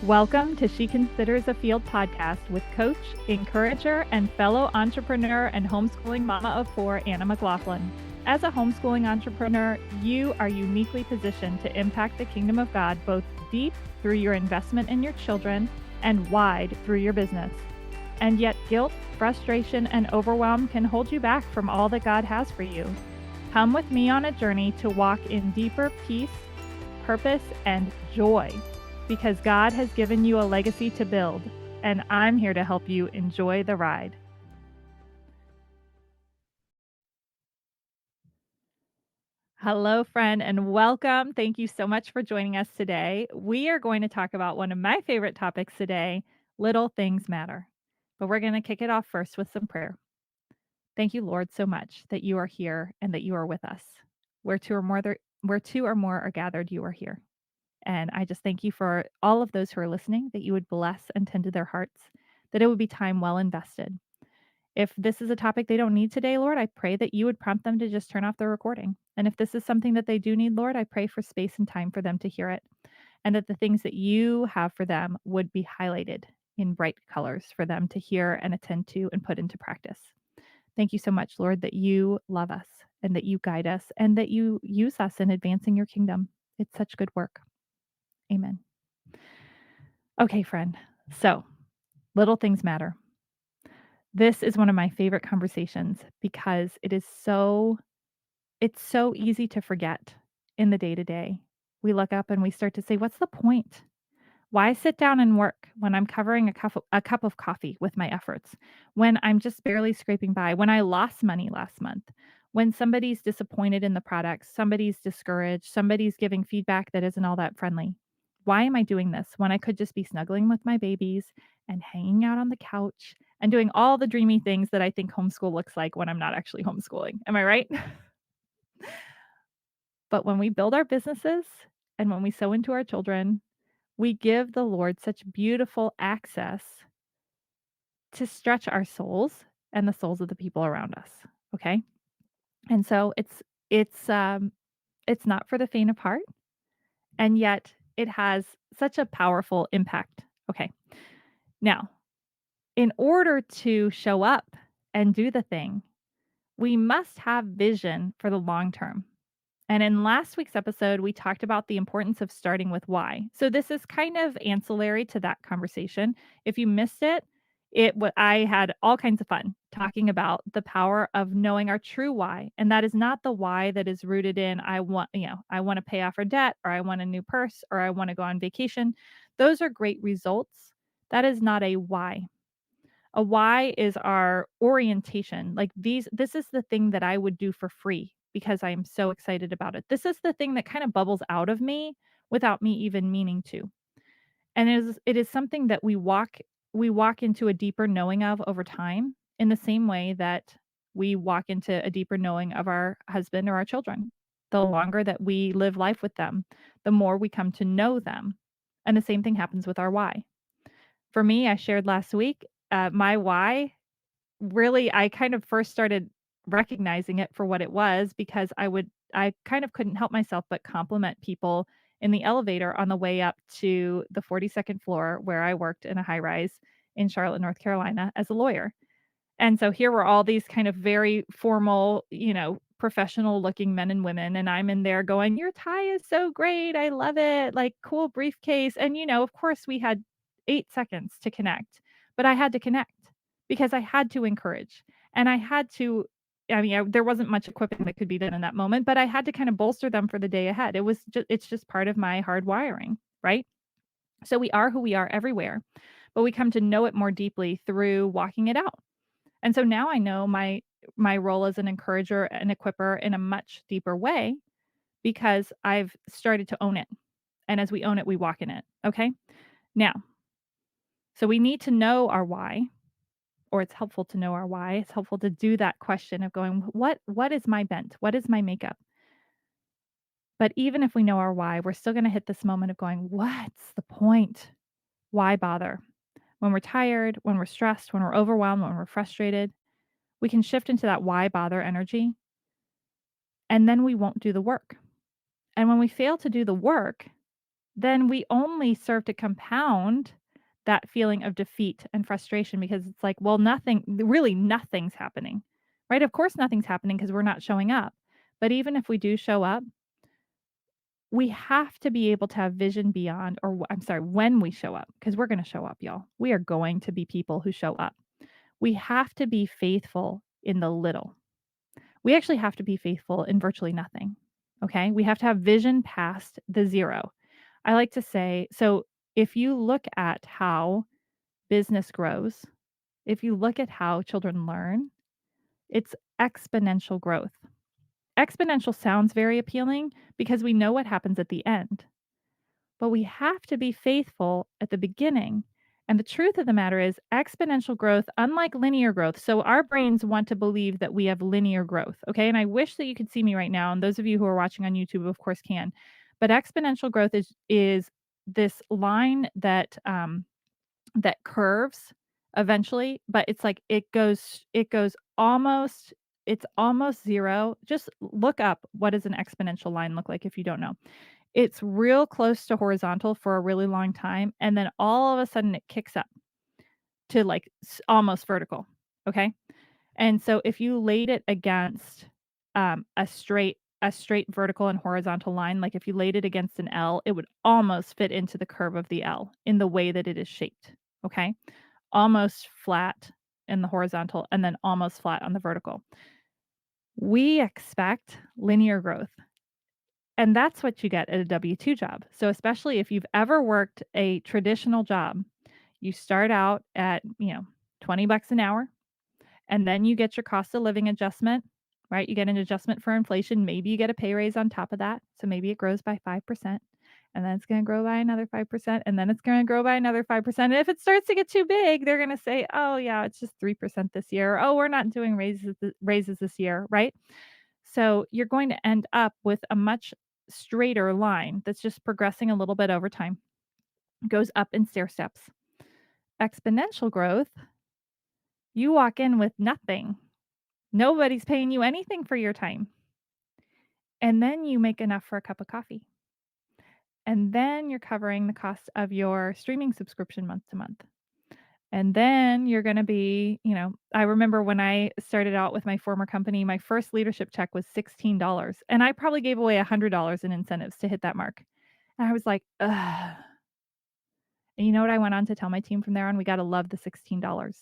Welcome to She Considers a Field podcast with coach, encourager, and fellow entrepreneur and homeschooling mama of four, Anna McLaughlin. As a homeschooling entrepreneur, you are uniquely positioned to impact the kingdom of God both deep through your investment in your children and wide through your business. And yet guilt, frustration, and overwhelm can hold you back from all that God has for you. Come with me on a journey to walk in deeper peace, purpose, and joy, because God has given you a legacy to build, and I'm here to help you enjoy the ride. Hello, friend, and welcome. Thank you so much for joining us today. We are going to talk about one of my favorite topics today: little things matter. But we're going to kick it off first with some prayer. Thank you, Lord, so much that you are here and that you are with us. Where two or more are gathered, you are here. And I just thank you for all of those who are listening, that you would bless and tend to their hearts, that it would be time well invested. If this is a topic they don't need today, Lord, I pray that you would prompt them to just turn off the recording. And if this is something that they do need, Lord, I pray for space and time for them to hear it, and that the things that you have for them would be highlighted in bright colors for them to hear and attend to and put into practice. Thank you so much, Lord, that you love us and that you guide us and that you use us in advancing your kingdom. It's such good work. Amen. Okay, friend. So, little things matter. This is one of my favorite conversations because it's so easy to forget in the day to day. We look up and we start to say, what's the point? Why sit down and work when I'm covering a cup of coffee with my efforts? When I'm just barely scraping by? When I lost money last month? When somebody's disappointed in the product, somebody's discouraged, somebody's giving feedback that isn't all that friendly? Why am I doing this when I could just be snuggling with my babies and hanging out on the couch and doing all the dreamy things that I think homeschool looks like when I'm not actually homeschooling? Am I right? But when we build our businesses and when we sow into our children, we give the Lord such beautiful access to stretch our souls and the souls of the people around us, okay? And so it's not for the faint of heart, and yet it has such a powerful impact. Okay. Now, in order to show up and do the thing, we must have vision for the long term. And in last week's episode, we talked about the importance of starting with why. So this is kind of ancillary to that conversation. If you missed it, I had all kinds of fun talking about the power of knowing our true why. And that is not the why that is rooted in I want to pay off our debt, or I want a new purse, or I want to go on vacation. Those are great results. That is not a why. A why is our orientation. Like this is the thing that I would do for free because I am so excited about it. This is the thing that kind of bubbles out of me without me even meaning to. And it is something that we walk into a deeper knowing of over time, in the same way that we walk into a deeper knowing of our husband or our children. The longer that we live life with them, the more we come to know them. And the same thing happens with our why. For me, I shared last week, my why, really, I kind of first started recognizing it for what it was because I kind of couldn't help myself but compliment people in the elevator on the way up to the 42nd floor where I worked in a high rise in Charlotte, North Carolina as a lawyer. And so here were all these kind of very formal, professional looking men and women. And I'm in there going, your tie is so great. I love it. Like, cool briefcase. And, of course, we had 8 seconds to connect, but I had to connect because I had to encourage and I had to. I mean, there wasn't much equipping that could be done in that moment, but I had to kind of bolster them for the day ahead. It's just part of my hard wiring, right? So we are who we are everywhere, but we come to know it more deeply through walking it out. And so now I know my role as an encourager and equiper in a much deeper way because I've started to own it. And as we own it, we walk in it. Okay. Now, so we need to know our why, or it's helpful to know our why. It's helpful to do that question of going, what is my bent? What is my makeup? But even if we know our why, we're still going to hit this moment of going, what's the point? Why bother? When we're tired, when we're stressed, when we're overwhelmed, when we're frustrated, we can shift into that why bother energy, and then we won't do the work. And when we fail to do the work, then we only serve to compound that feeling of defeat and frustration because it's like, well, really nothing's happening, right? Of course, nothing's happening because we're not showing up. But even if we do show up, we have to be able to have vision beyond, I'm sorry, when we show up, because we're going to show up, y'all. We are going to be people who show up. We have to be faithful in the little. We actually have to be faithful in virtually nothing. Okay. We have to have vision past the zero. I like to say, so if you look at how business grows, if you look at how children learn, it's exponential growth. Exponential sounds very appealing because we know what happens at the end, but we have to be faithful at the beginning. And the truth of the matter is, exponential growth, unlike linear growth, so our brains want to believe that we have linear growth. Okay. And I wish that you could see me right now. And those of you who are watching on YouTube, of course, can. But exponential growth is this line that curves eventually, but it's like it goes almost it's almost 0. Just look up what does an exponential line look like if you don't know. It's real close to horizontal for a really long time, and then all of a sudden it kicks up to like almost vertical, okay? And so if you laid it against a straight vertical and horizontal line, like if you laid it against an L, it would almost fit into the curve of the L in the way that it is shaped, okay? Almost flat in the horizontal and then almost flat on the vertical. We expect linear growth, and that's what you get at a W-2 job. So especially if you've ever worked a traditional job, you start out at, 20 bucks an hour, and then you get your cost of living adjustment, right? You get an adjustment for inflation. Maybe you get a pay raise on top of that. So maybe it grows by 5%, and then it's going to grow by another 5%, and then it's going to grow by another 5%. And if it starts to get too big, they're going to say, oh, yeah, it's just 3% this year. Oh, we're not doing raises this year, right? So you're going to end up with a much straighter line that's just progressing a little bit over time, goes up in stair steps. Exponential growth, you walk in with nothing. Nobody's paying you anything for your time. And then you make enough for a cup of coffee. And then you're covering the cost of your streaming subscription month to month. And then you're going to be, I remember when I started out with my former company, my first leadership check was $16. And I probably gave away $100 in incentives to hit that mark. And I was like, ugh. And you know what I went on to tell my team from there on? We got to love the $16.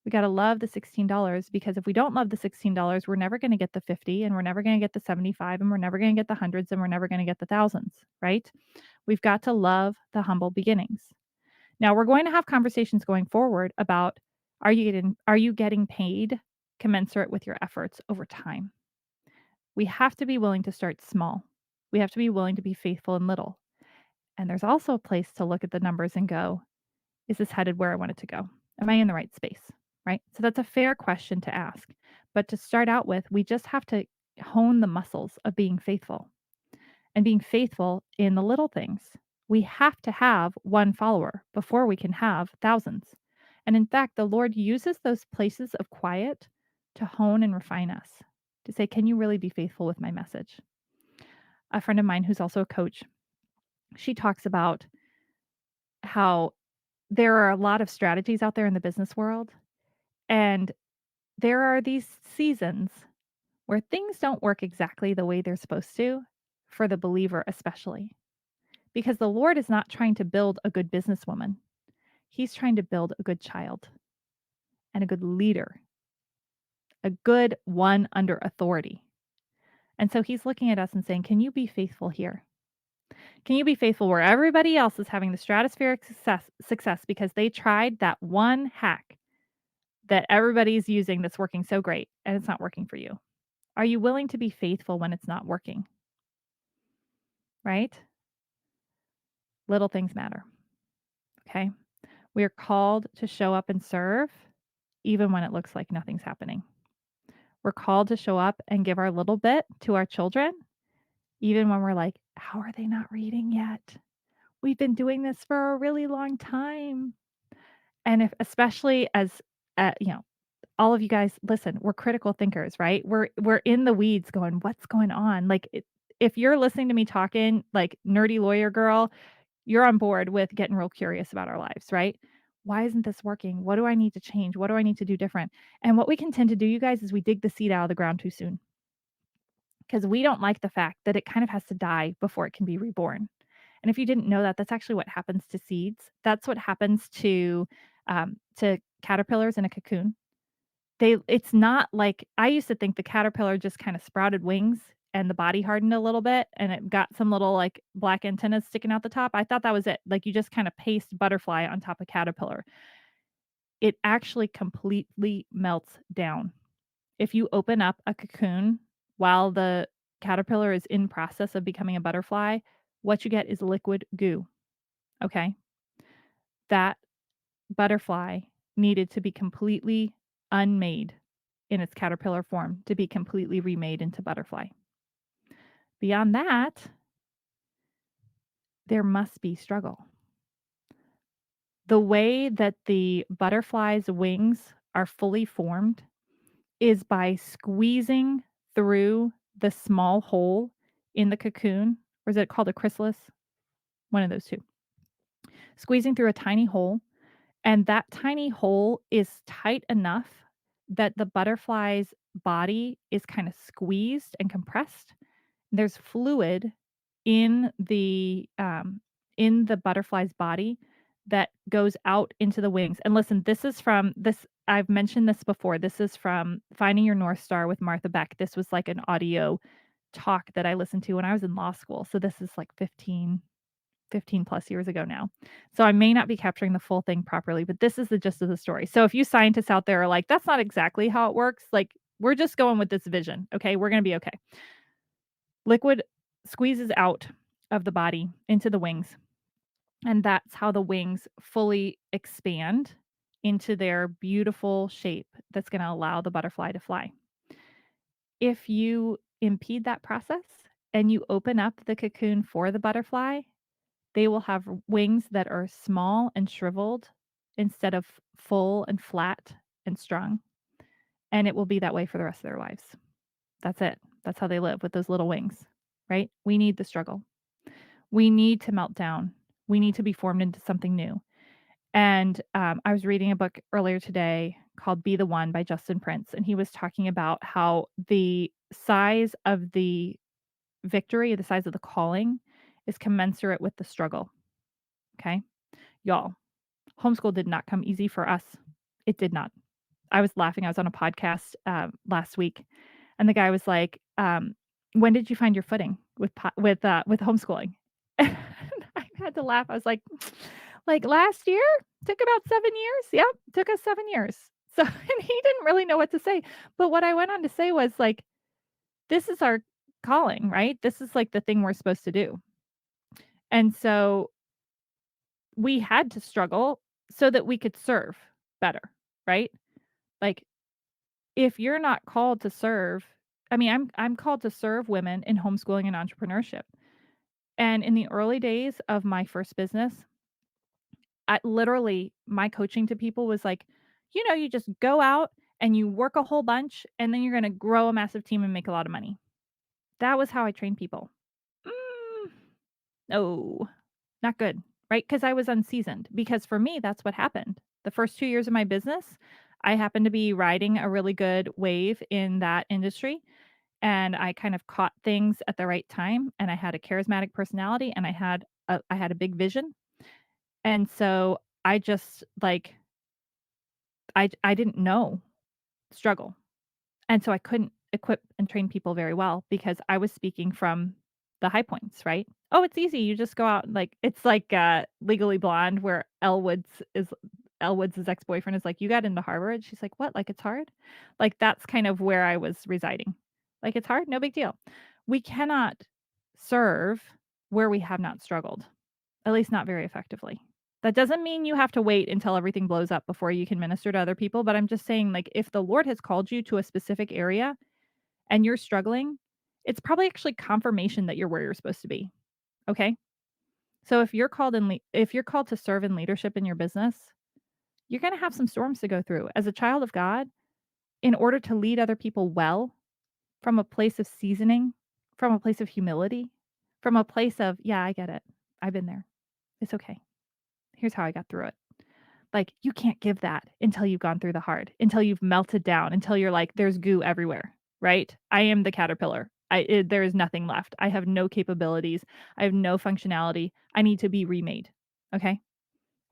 We got to love the $16 because if we don't love the $16, we're never going to get the 50 and we're never going to get the 75 and we're never going to get the hundreds and we're never going to get the thousands, right? We've got to love the humble beginnings. Now, we're going to have conversations going forward about are you getting paid commensurate with your efforts over time? We have to be willing to start small. We have to be willing to be faithful in little. And there's also a place to look at the numbers and go, is this headed where I want it to go? Am I in the right space? Right? So that's a fair question to ask. But to start out with, we just have to hone the muscles of being faithful and being faithful in the little things. We have to have one follower before we can have thousands. And in fact, the Lord uses those places of quiet to hone and refine us, to say, can you really be faithful with my message? A friend of mine who's also a coach, she talks about how there are a lot of strategies out there in the business world. And there are these seasons where things don't work exactly the way they're supposed to, for the believer especially. Because the Lord is not trying to build a good businesswoman. He's trying to build a good child and a good leader, a good one under authority. And so he's looking at us and saying, can you be faithful here? Can you be faithful where everybody else is having the stratospheric success because they tried that one hack that everybody's using that's working so great and it's not working for you? Are you willing to be faithful when it's not working? Right? Little things matter. Okay. We are called to show up and serve even when it looks like nothing's happening. We're called to show up and give our little bit to our children, even when we're like, how are they not reading yet? We've been doing this for a really long time. And if, especially as, all of you guys, listen, we're critical thinkers, right? We're in the weeds going, what's going on? Like, if you're listening to me talking like nerdy lawyer girl, You're on board with getting real curious about our lives, right? Why isn't this working? What do I need to change? What do I need to do different? And what we can tend to do, you guys, is we dig the seed out of the ground too soon because we don't like the fact that it kind of has to die before it can be reborn. And if you didn't know that, that's actually what happens to seeds. That's what happens to caterpillars in a cocoon. It's not like I used to think the caterpillar just kinda sprouted wings and the body hardened a little bit and it got some little, like, black antennas sticking out the top. I thought that was it. Like, you just kinda paste butterfly on top of caterpillar. It actually completely melts down. If you open up a cocoon while the caterpillar is in process of becoming a butterfly, what you get is liquid goo, okay? That butterfly needed to be completely unmade in its caterpillar form to be completely remade into butterfly. Beyond that, there must be struggle. The way that the butterfly's wings are fully formed is by squeezing through the small hole in the cocoon, or is it called a chrysalis? One of those 2. Squeezing through a tiny hole, and that tiny hole is tight enough that the butterfly's body is kinda squeezed and compressed. There's fluid in in the butterfly's body that goes out into the wings. And listen, this is from this I've mentioned this before. This is from Finding Your North Star with Martha Beck. This was like an audio talk that I listened to when I was in law school. So this is like 15 plus years ago now. So I may not be capturing the full thing properly, but this is the gist of the story. So if you scientists out there are like, that's not exactly how it works, like we're just going with this vision. Okay. We're going to be okay. Liquid squeezes out of the body into the wings, and that's how the wings fully expand into their beautiful shape that's going to allow the butterfly to fly. If you impede that process and you open up the cocoon for the butterfly, they will have wings that are small and shriveled instead of full and flat and strong, and it will be that way for the rest of their lives. That's it. That's how they live with those little wings, right? We need the struggle. We need to melt down. We need to be formed into something new. And I was reading a book earlier today called Be the One by Justin Prince, and he was talking about how the size of the victory, the size of the calling, is commensurate with the struggle. Okay. Y'all, homeschool did not come easy for us. It did not. I was laughing. I was on a podcast last week, and the guy was like, "When did you find your footing with homeschooling?" And I had to laugh. I was like last year took about 7 years. Yep, took us 7 years. So, and he didn't really know what to say. But what I went on to say was like, this is our calling, right? This is like the thing we're supposed to do. And so we had to struggle so that we could serve better, right? Like if you're not called to serve, I mean, I'm called to serve women in homeschooling and entrepreneurship. And in the early days of my first business, I literally my coaching to people was like, you just go out and you work a whole bunch and then you're going to grow a massive team and make a lot of money. That was how I trained people. Mm, no, not good, right? Because I was unseasoned. Because for me, that's what happened. The first 2 years of my business, I happened to be riding a really good wave in that industry. And I kind of caught things at the right time. And I had a charismatic personality and I had a big vision. And so I just like, I didn't know struggle. And so I couldn't equip and train people very well because I was speaking from the high points, right? "Oh, it's easy. You just go out and, like" it's like, Legally Blonde where Elle Woods' ex-boyfriend is like, "You got into Harvard?" She's like, "What? Like, it's hard?" Like, that's kind of where I was residing. Like, "It's hard? No big deal." We cannot serve where we have not struggled, at least not very effectively. That doesn't mean you have to wait until everything blows up before you can minister to other people, but I'm just saying, like, if the Lord has called you to a specific area and you're struggling, it's probably actually confirmation that you're where you're supposed to be, okay? So if you're called to serve in leadership in your business, you're gonna have some storms to go through. As a child of God, in order to lead other people well from a place of seasoning, from a place of humility, from a place of, "Yeah, I get it. I've been there." It's okay. Here's how I got through it. Like, you can't give that until you've gone through the hard, until you've melted down, until you're like, "There's goo everywhere," right? I am the caterpillar. There is nothing left. I have no capabilities. I have no functionality. I need to be remade, okay?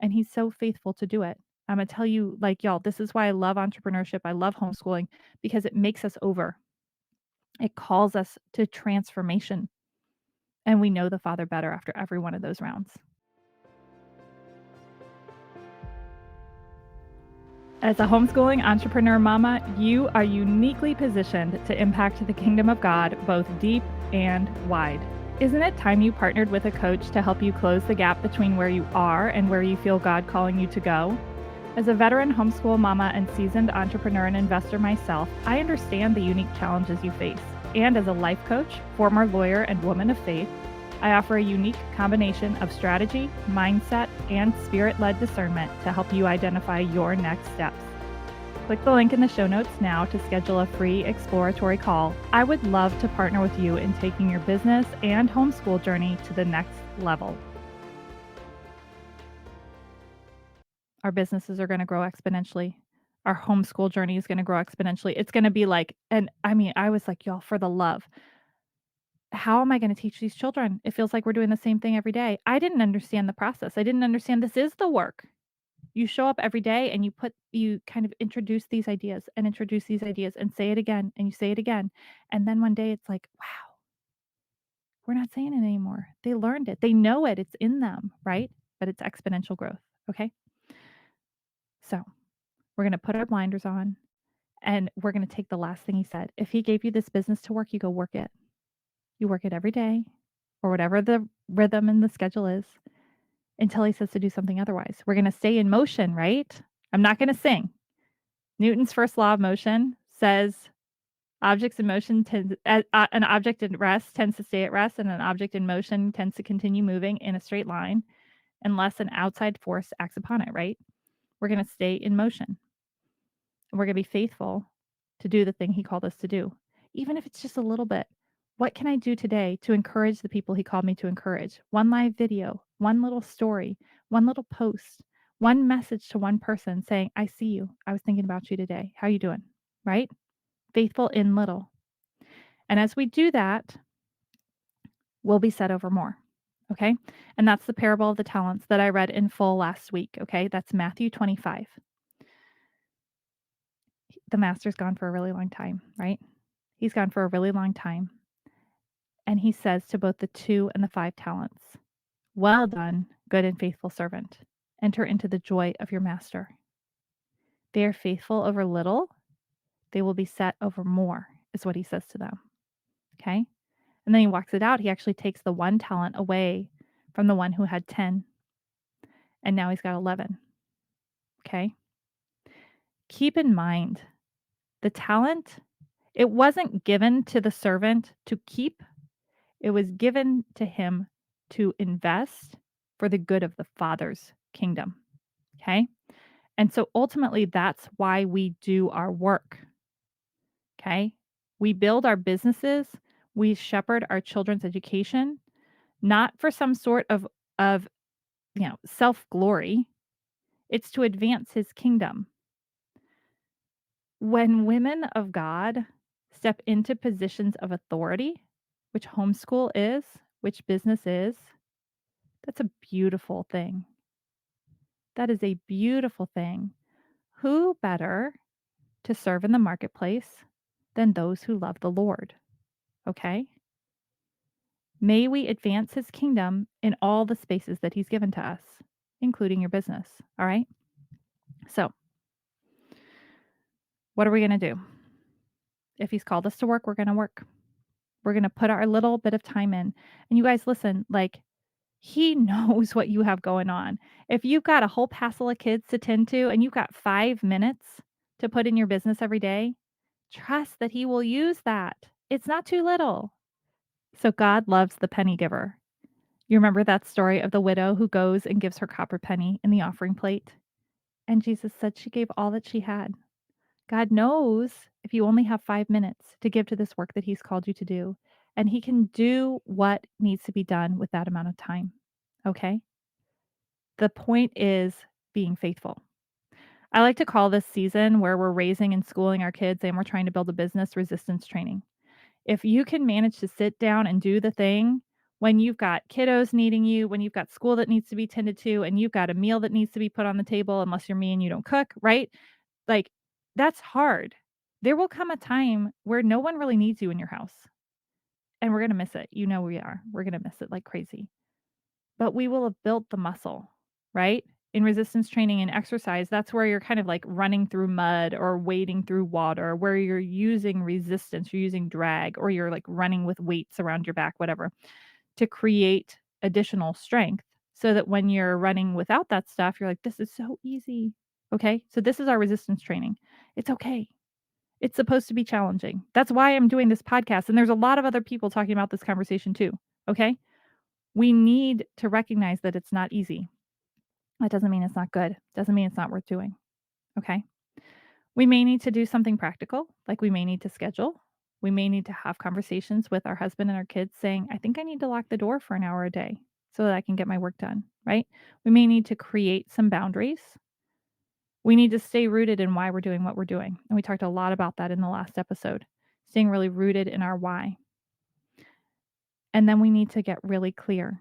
And he's so faithful to do it. Imma tell you, like, y'all, this is why I love entrepreneurship. I love homeschooling because it makes us over. It calls us to transformation, and we know the Father better after every one of those rounds. As a homeschooling entrepreneur mama, you are uniquely positioned to impact the kingdom of God both deep and wide. Isn't it time you partnered with a coach to help you close the gap between where you are and where you feel God calling you to go? As a veteran homeschool mama and seasoned entrepreneur and investor myself, I understand the unique challenges you face. And as a life coach, former lawyer, and woman of faith, I offer a unique combination of strategy, mindset, and spirit led discernment to help you identify your next steps. Click the link in the show notes now to schedule a free exploratory call. I would love to partner with you in taking your business and homeschool journey to the next level. Our businesses are going to grow exponentially. Our homeschool journey is going to grow exponentially. It's going to be like, and I mean, I was like, y'all, for the love, how am I going to teach these children? It feels like we're doing the same thing every day. I didn't understand the process. I didn't understand this is the work. You show up every day and you kind of introduce these ideas and say it again and you say it again. And then one day it's like, wow, we're not saying it anymore. They learned it. They know it. It's in them, right? But it's exponential growth. Okay. So we're going to put our blinders on and we're going to take the last thing he said. If he gave you this business to work, you go work it. You work it every day or whatever the rhythm and the schedule is until he says to do something otherwise. We're going to stay in motion, right? I'm not going to sing. Newton's first law of motion says objects in motion an object at rest tends to stay at rest, and an object in motion tends to continue moving in a straight line unless an outside force acts upon it, right? We're going to stay in motion and we're going to be faithful to do the thing he called us to do, even if it's just a little bit. What can I do today to encourage the people he called me to encourage? One live video, one little story, one little post, one message to one person saying, I see you. I was thinking about you today. How you doing? Right? Faithful in little. And as we do that, we'll be set over more. Okay? And that's the parable of the talents that I read in full last week. Okay? That's Matthew 25. The master's gone for a really long time, right? He's gone for a really long time. And he says to both the 2 and the 5 talents, well done, good and faithful servant. Enter into the joy of your master. They are faithful over little, they will be set over more, is what he says to them. Okay? And then he walks it out. He actually takes the 1 talent away from the one who had 10, and now he's got 11. Okay? Keep in mind, the talent, it wasn't given to the servant to keep, it was given to him to invest for the good of the Father's kingdom. Okay? And so ultimately, that's why we do our work. Okay? We build our businesses, we shepherd our children's education, not for some sort of self-glory. It's to advance his kingdom. When women of God step into positions of authority, which homeschool is, which business is, that's a beautiful thing. That is a beautiful thing. Who better to serve in the marketplace than those who love the Lord? Okay? May we advance his kingdom in all the spaces that he's given to us, including your business. All right? So, what are we going to do? If he's called us to work, we're going to work. We're going to put our little bit of time in. And you guys, listen, like, he knows what you have going on. If you've got a whole passel of kids to tend to and you've got 5 minutes to put in your business every day, trust that he will use that. It's not too little. So God loves the penny giver. You remember that story of the widow who goes and gives her copper penny in the offering plate? And Jesus said she gave all that she had. God knows if you only have 5 minutes to give to this work that he's called you to do, and he can do what needs to be done with that amount of time. Okay? The point is being faithful. I like to call this season where we're raising and schooling our kids and we're trying to build a business resistance training. If you can manage to sit down and do the thing when you've got kiddos needing you, when you've got school that needs to be tended to, and you've got a meal that needs to be put on the table, unless you're me and you don't cook, right? Like, that's hard. There will come a time where no one really needs you in your house, and we're going to miss it. You know, we are. We're going to miss it like crazy. But we will have built the muscle, right? In resistance training and exercise, that's where you're kind of like running through mud or wading through water, where you're using resistance, you're using drag, or you're like running with weights around your back, whatever, to create additional strength so that when you're running without that stuff, you're like, this is so easy. Okay. So this is our resistance training. It's okay. It's supposed to be challenging. That's why I'm doing this podcast. And there's a lot of other people talking about this conversation too. Okay. We need to recognize that it's not easy. That doesn't mean it's not good. Doesn't mean it's not worth doing. Okay. We may need to do something practical, like we may need to schedule. We may need to have conversations with our husband and our kids saying, I think I need to lock the door for an hour a day so that I can get my work done, right? We may need to create some boundaries. We need to stay rooted in why we're doing what we're doing. And we talked a lot about that in the last episode, staying really rooted in our why. And then we need to get really clear.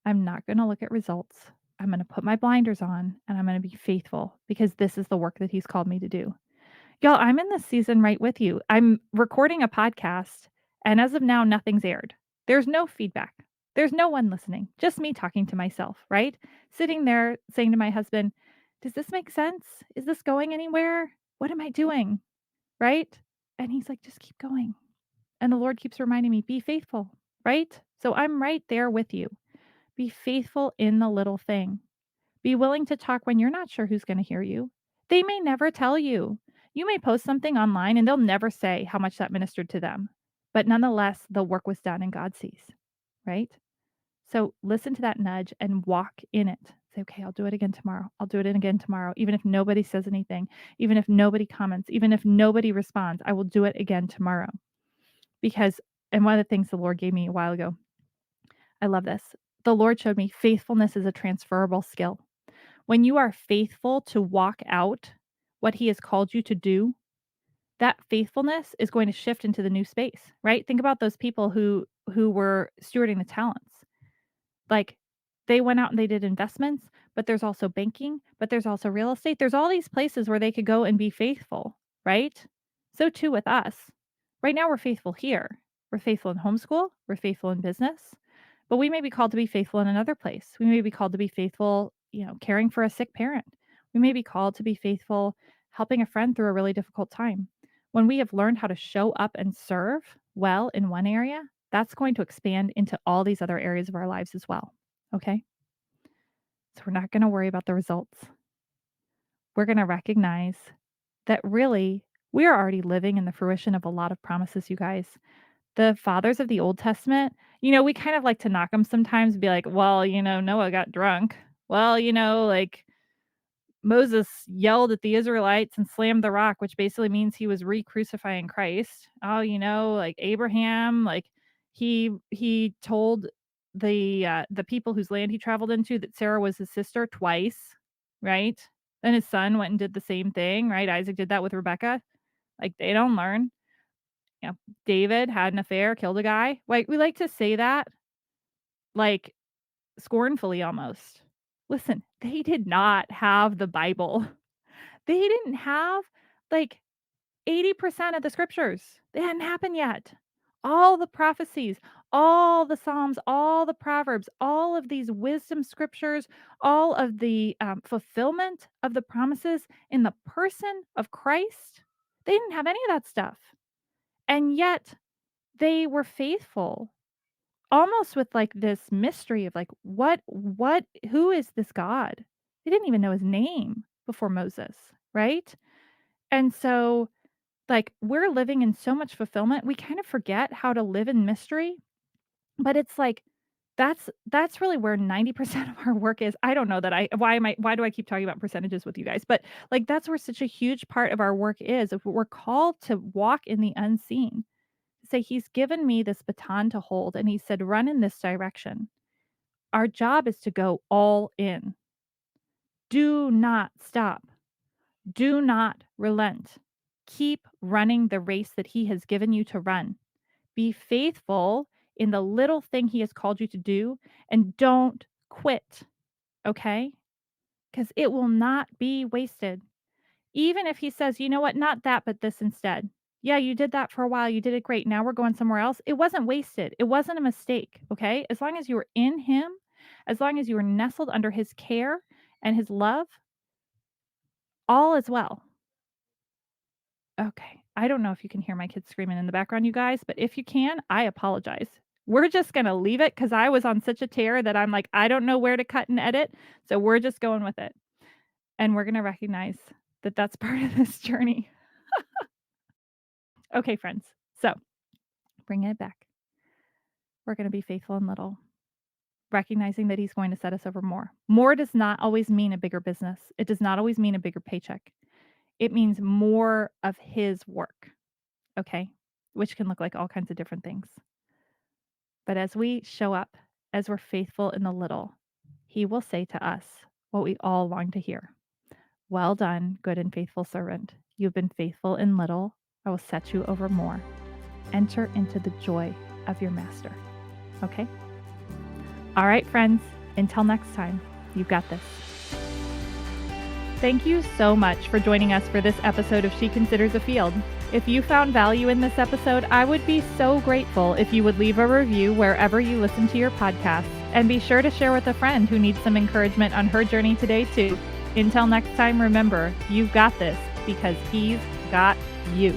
I'm not going to look at results. I'm going to put my blinders on and I'm going to be faithful because this is the work that he's called me to do. Y'all, I'm in this season right with you. I'm recording a podcast, and as of now, nothing's aired. There's no feedback. There's no one listening, just me talking to myself, right? Sitting there saying to my husband, does this make sense? Is this going anywhere? What am I doing? Right? And he's like, just keep going. And the Lord keeps reminding me, be faithful, right? So I'm right there with you. Be faithful in the little thing. Be willing to talk when you're not sure who's going to hear you. They may never tell you. You may post something online and they'll never say how much that ministered to them. But nonetheless, the work was done and God sees, right? So listen to that nudge and walk in it. Say, okay, I'll do it again tomorrow. I'll do it again tomorrow. Even if nobody says anything, even if nobody comments, even if nobody responds, I will do it again tomorrow. Because, and one of the things the Lord gave me a while ago, I love this. The Lord showed me faithfulness is a transferable skill. When you are faithful to walk out what he has called you to do, that faithfulness is going to shift into the new space, right? Think about those people who were stewarding the talents. Like, they went out and they did investments, but there's also banking, but there's also real estate. There's all these places where they could go and be faithful, right? So too with us. Right now we're faithful here. We're faithful in homeschool, we're faithful in business, but we may be called to be faithful in another place. We may be called to be faithful, caring for a sick parent. We may be called to be faithful helping a friend through a really difficult time. When we have learned how to show up and serve well in one area, that's going to expand into all these other areas of our lives as well. Okay? So we're not going to worry about the results. We're going to recognize that really we are already living in the fruition of a lot of promises, you guys. The fathers of the Old Testament, we kind of like to knock them sometimes and be like, well, Noah got drunk. Well, like Moses yelled at the Israelites and slammed the rock, which basically means he was re-crucifying Christ. Oh, like Abraham, like he told the people whose land he traveled into that Sarah was his sister twice, right? Then his son went and did the same thing, right? Isaac did that with Rebecca. Like they don't learn. David had an affair, killed a guy. Like we like to say that like scornfully almost. Listen, they did not have the Bible. They didn't have like 80% of the scriptures. They hadn't happened yet. All the prophecies, all the Psalms, all the Proverbs, all of these wisdom scriptures, all of the fulfillment of the promises in the person of Christ, they didn't have any of that stuff. And yet they were faithful, almost with like this mystery of like, who is this God? They didn't even know his name before Moses, right? And so, like, we're living in so much fulfillment, we kind of forget how to live in mystery, but it's like that's really where 90% of our work is. I don't know that why do I keep talking about percentages with you guys? But like that's where such a huge part of our work is. If we're called to walk in the unseen, say he's given me this baton to hold and he said run in this direction. Our job is to go all in. Do not stop. Do not relent. Keep running the race that He has given you to run. Be faithful in the little thing He has called you to do, and don't quit, okay? Because it will not be wasted. Even if He says, "You know what? Not that, but this instead." Yeah, you did that for a while. You did it great. Now we're going somewhere else. It wasn't wasted. It wasn't a mistake, okay? As long as you were in Him, as long as you were nestled under His care and His love, all is well. Okay. I don't know if you can hear my kids screaming in the background, you guys, but if you can, I apologize. We're just gonna leave it because I was on such a tear that I'm like, I don't know where to cut and edit, so we're just going with it, and we're gonna recognize that that's part of this journey. Okay, friends, so bringing it back, we're gonna be faithful in little, recognizing that He's going to set us over more. More does not always mean a bigger business. It does not always mean a bigger paycheck. It means more of His work, okay? Which can look like all kinds of different things. But as we show up, as we're faithful in the little, He will say to us what we all long to hear. Well done, good and faithful servant. You've been faithful in little. I will set you over more. Enter into the joy of your master. Okay? All right, friends. Until next time, you've got this. Thank you so much for joining us for this episode of She Considers a Field. If you found value in this episode, I would be so grateful if you would leave a review wherever you listen to your podcasts, and be sure to share with a friend who needs some encouragement on her journey today too. Until next time, remember, you've got this because He's got you.